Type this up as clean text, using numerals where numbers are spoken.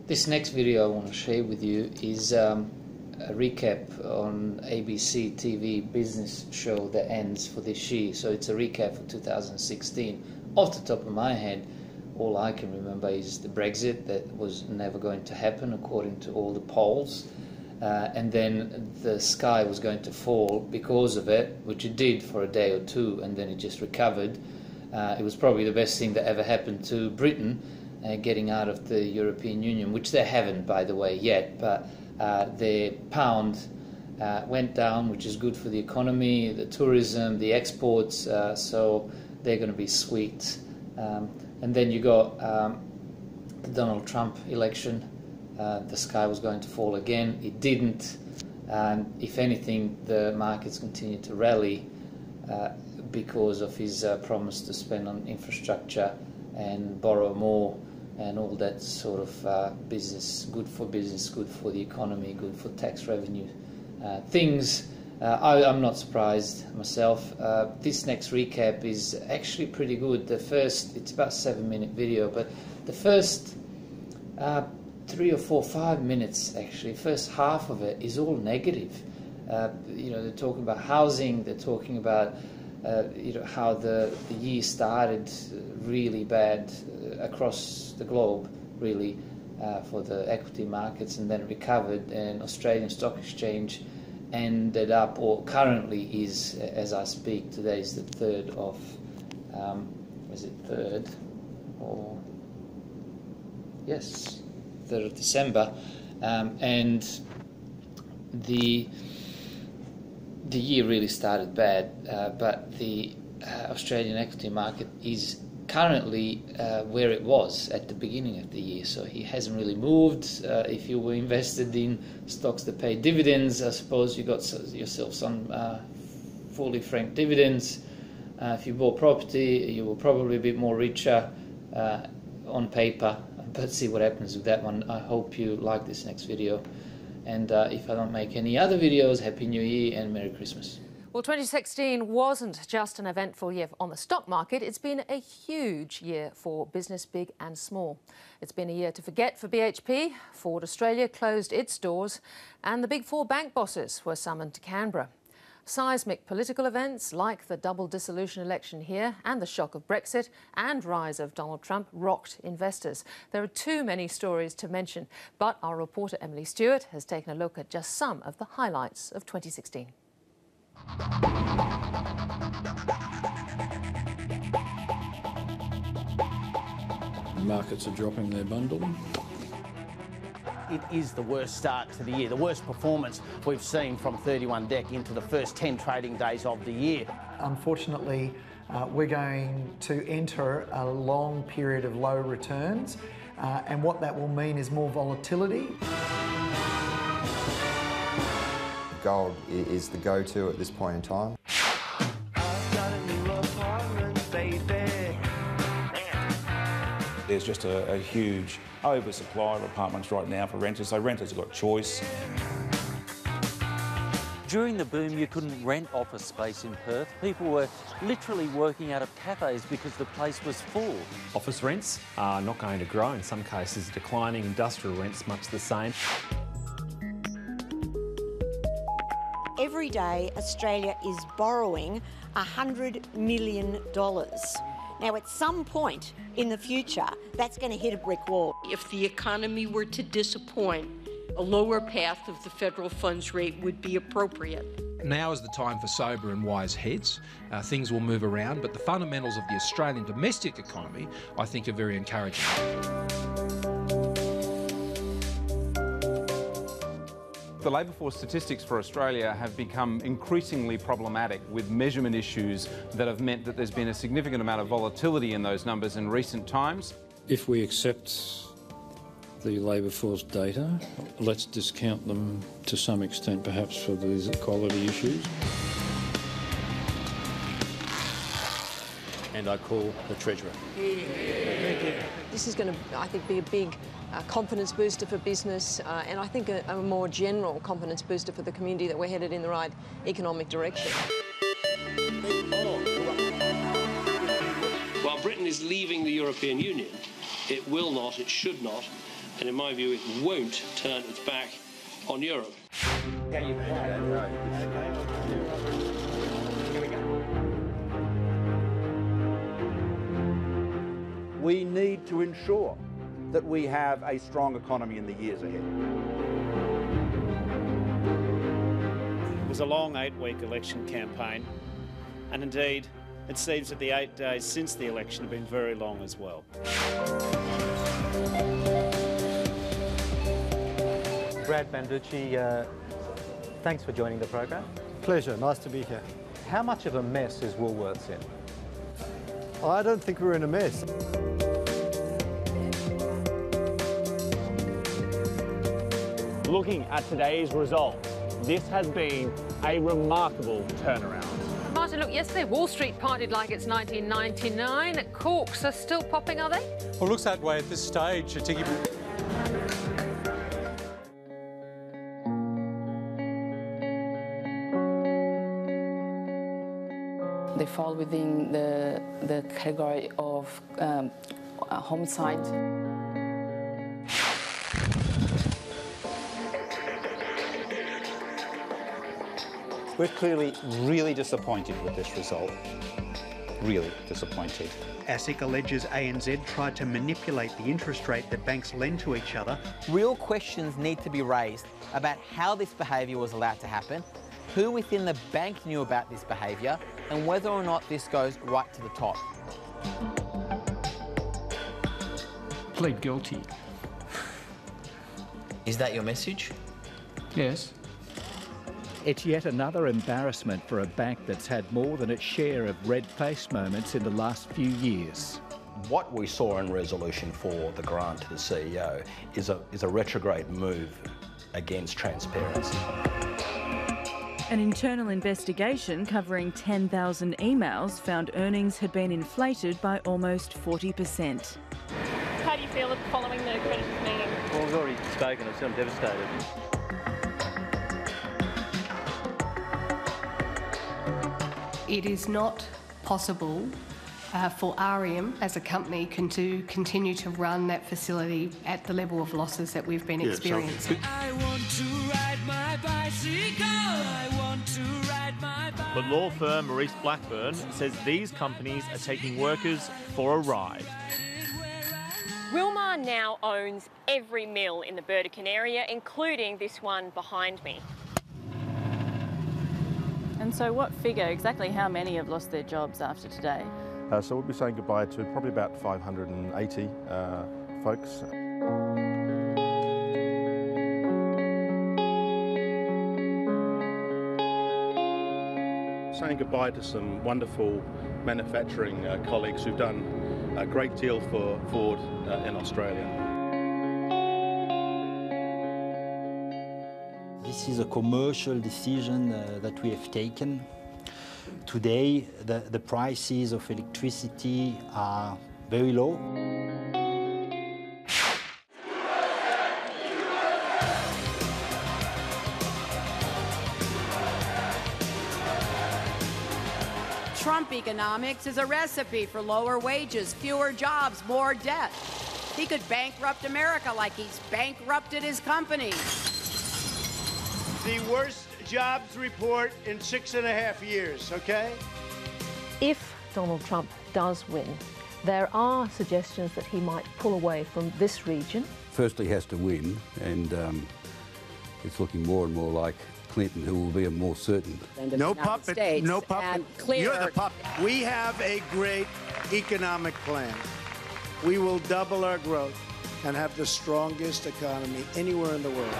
This next video I want to share with you is a recap on ABC TV business show that ends for this year. So it's a recap for 2016. Off the top of my head, all I can remember is the Brexit that was never going to happen according to all the polls. And then the sky was going to fall because of it, which it did for a day or two, and then it just recovered. It was probably the best thing that ever happened to Britain, getting out of the European Union, which they haven't, by the way, yet. But their pound went down, which is good for the economy, the tourism, the exports, so they're going to be sweet. And then you got the Donald Trump election. The sky was going to fall again. It didn't. If anything, the markets continued to rally because of his promise to spend on infrastructure and borrow more and all that sort of business, good for the economy, good for tax revenue things. I'm not surprised myself. This next recap is actually pretty good. It's about a 7-minute video, but the first 3 or 4, 5 minutes, actually, first half of it is all negative. They're talking about housing, they're talking about how the year started really bad across the globe, really, for the equity markets, and then recovered, and Australian Stock Exchange ended up, or currently is, as I speak, today is the 3rd of, is it 3rd? Or, yes, 3rd of December, and the year really started bad, but the Australian equity market is currently where it was at the beginning of the year, so he hasn't really moved. If you were invested in stocks that pay dividends, I suppose you got yourself some fully franked dividends. If you bought property, you were probably a bit more richer on paper, but see what happens with that one. I hope you like this next video, and if I don't make any other videos, Happy New Year and Merry Christmas. Well, 2016 wasn't just an eventful year on the stock market. It's been a huge year for business, big and small. It's been a year to forget for BHP. Ford Australia closed its doors, and the big 4 bank bosses were summoned to Canberra. Seismic political events like the double dissolution election here and the shock of Brexit and rise of Donald Trump rocked investors. There are too many stories to mention, but our reporter Emily Stewart has taken a look at just some of the highlights of 2016. Markets are dropping their bundle. It is the worst start to the year, the worst performance we've seen from 31 Dec into the first 10 trading days of the year. Unfortunately, we're going to enter a long period of low returns, and what that will mean is more volatility. Gold is the go-to at this point in time. There's just a huge oversupply of apartments right now for renters, so renters have got choice. During the boom, you couldn't rent office space in Perth. People were literally working out of cafes because the place was full. Office rents are not going to grow, in some cases declining, industrial rents much the same. Every day, Australia is borrowing $100 million. Now, at some point in the future, that's going to hit a brick wall. If the economy were to disappoint, a lower path of the federal funds rate would be appropriate. Now is the time for sober and wise heads. Things will move around, but the fundamentals of the Australian domestic economy, I think, are very encouraging. The labour force statistics for Australia have become increasingly problematic, with measurement issues that have meant that there's been a significant amount of volatility in those numbers in recent times. If we accept the labour force data, let's discount them to some extent perhaps for these equality issues. And I call the Treasurer. This is going to, I think, be a big confidence booster for business, and I think a more general confidence booster for the community that we're headed in the right economic direction. While Britain is leaving the European Union, It will not, it should not, and in my view it won't turn its back on Europe. We need to ensure that we have a strong economy in the years ahead. It was a long 8-week election campaign, and indeed it seems that the 8 days since the election have been very long as well. Brad Banducci, thanks for joining the program. Pleasure, nice to be here. How much of a mess is Woolworths in? I don't think we're in a mess. Looking at today's results, this has been a remarkable turnaround. Martin, look, yesterday Wall Street partied like it's 1999. Corks are still popping, are they? Well, it looks that way at this stage. They fall within the category of homicide. We're clearly really disappointed with this result. Really disappointed. ASIC alleges ANZ tried to manipulate the interest rate that banks lend to each other. Real questions need to be raised about how this behaviour was allowed to happen, who within the bank knew about this behaviour, and whether or not this goes right to the top. Plead guilty. Is that your message? Yes. It's yet another embarrassment for a bank that's had more than its share of red-faced moments in the last few years. What we saw in resolution for the grant to the CEO is a retrograde move against transparency. An internal investigation covering 10,000 emails found earnings had been inflated by almost 40%. How do you feel following the creditors' meeting? Well, I've already spoken. I'm devastated. It is not possible for REM as a company to continue to run that facility at the level of losses that we've been experiencing. I want to ride my bicycle. I want to ride my bicycle. But law firm Maurice Blackburn says these companies are taking workers for a ride. Wilmar now owns every mill in the Burdekin area, including this one behind me. And so what figure, exactly how many have lost their jobs after today? So we'll be saying goodbye to probably about 580 folks. Saying goodbye to some wonderful manufacturing colleagues who've done a great deal for Ford in Australia. This is a commercial decision that we have taken. Today, the prices of electricity are very low. Trump economics is a recipe for lower wages, fewer jobs, more debt. He could bankrupt America like he's bankrupted his companies. The worst jobs report in 6.5 years, okay? If Donald Trump does win, there are suggestions that he might pull away from this region. Firstly, he has to win, and it's looking more and more like Clinton, who will be a more certain. No puppet, no puppet. You're the puppet. We have a great economic plan. We will double our growth and have the strongest economy anywhere in the world.